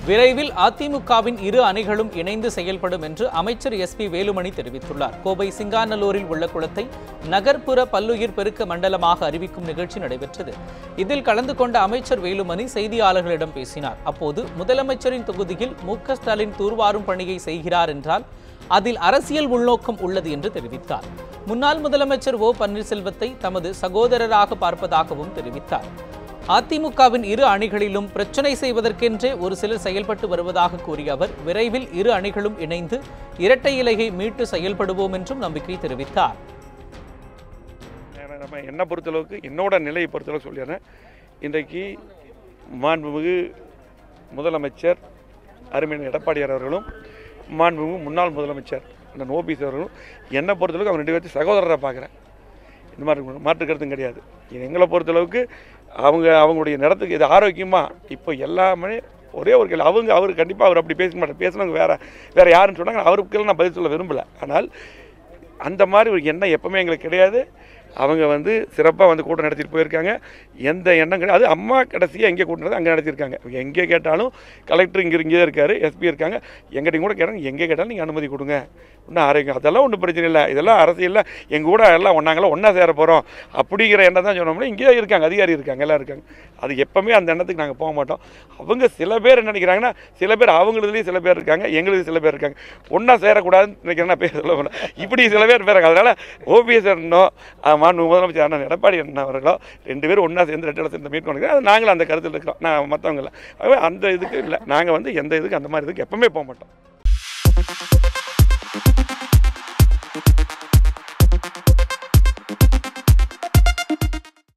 விரைவில் அதிமுகவின் இரு அணிகளும் இணைந்து செயல்படும் என்று அமைச்சர் எஸ்.பி. வேலுமணி தெரிவித்துள்ளார். கோவை சிங்காநல்லூரில் உள்ள குளத்தை நகர்ப்புற பல்லுயிர் பெருக்க மண்டலமாக அறிவிக்கும் நிகழ்ச்சி நடைபெற்றது. இதில் கலந்து கொண்ட அமைச்சர் வேலுமணி செய்தியாளர்களிடம் பேசினார். அப்போது முதலமைச்சரின் தொகுதியில் மு.க. ஸ்டாலின் தூர்வாரும் பணியை செய்கிறார் என்றால் அதில் அரசியல் உள்நோக்கம் உள்ளது என்று தெரிவித்தார். முன்னாள் முதலமைச்சர் ஓ பன்னீர்செல்வத்தை தமது சகோதரராக பார்ப்பதாகவும் தெரிவித்தார். அதிமுகவின் இரு அணிகளிலும் பிரச்சனை செய்வதற்கென்றே ஒரு சிலர் செயல்பட்டு வருவதாக கூறிய அவர், விரைவில் இரு அணிகளும் இணைந்து இரட்டை இலையை மீட்டு செயல்படுவோம் என்றும் நம்பிக்கை தெரிவித்தார். என்னை பொறுத்தளவுக்கு, என்னோட நிலையை பொறுத்தளவுக்கு சொல்லிடுறேன். இன்றைக்கு மாண்புமிகு முதலமைச்சர் அருமையான எடப்பாடியார் அவர்களும் மாண்புமிகு முன்னாள் முதலமைச்சர் அண்ணன் ஓபிஎஸ் அவர்களும் என்னை பொறுத்தளவுக்கு அவங்க 2 பேர்த்து சகோதரரை பார்க்குறேன். இந்த மாதிரி மாற்று கருத்தும் கிடையாது. எங்களை பொறுத்தளவுக்கு அவங்களுடைய நடத்துக்கு இது ஆரோக்கியமாக இப்போ எல்லாமே ஒரே ஒரு கேள்வி. அவர் கண்டிப்பாக அவர் அப்படி பேச மாட்டார். பேசுனவங்க வேறு யாருன்னு சொன்னாங்க. அவருக்கெல்லாம் நான் பதில் சொல்ல விரும்பலை. ஆனால் அந்த மாதிரி ஒரு எண்ணம் எப்பவுமே எங்களுக்கு கிடையாது. அவங்க சிறப்பாக கூட்டம் நடத்திட்டு போயிருக்காங்க. எந்த எண்ணம் கிடையாது. அது அம்மா கடைசியாக எங்கே கூட்டம் அங்கே நடத்தியிருக்காங்க. எங்கே கேட்டாலும் கலெக்டர் இங்கே இருக்கார், எஸ்பி இருக்காங்க. எங்கிட்ட கூட கேட்டாங்க, எங்கே கேட்டாலும் நீங்கள் அனுமதி கொடுங்க, இன்னும் ஆரோக்கியம், அதெல்லாம் ஒன்றும் பிரச்சனை இல்லை. இதெல்லாம் அரசியலில் எங்கள் கூட எல்லாம் ஒன்றா சேர போகிறோம் அப்படிங்கிற எண்ணம் தான் சொன்னோம்னா இங்கே இருக்காங்க, அதிகாரி இருக்காங்க, எல்லாம் இருக்காங்க. அது எப்போவுமே அந்த எண்ணத்துக்கு நாங்கள் போக மாட்டோம். அவங்க சில பேர் என்ன நினைக்கிறாங்கன்னா, சில பேர் அவங்களுதுலேயும் சில பேர் இருக்காங்க, எங்களுக்கு சில பேர் இருக்காங்க, ஒன்றா சேரக்கூடாதுன்னு நினைக்கிறேன்னா பேர் சொல்ல போகிறேன். இப்படி சில பேர் இருக்காங்க. அதனால் ஓபிஎஸ் முதலமைச்சர் அண்ணன் எடப்பாடி அண்ணன் அவர்களோ 2 பேரும் ஒன்றா சேர்ந்து 2 இடத்துல மீட் பண்ணிக்கிறோம். அது நாங்களும் அந்த கருத்தில் இருக்கிறோம். நான் மற்றவங்கள அந்த இதுக்கு இல்லை. நாங்கள் எந்த இதுக்கு அந்த மாதிரி இதுக்கு எப்பவுமே போக மாட்டோம்.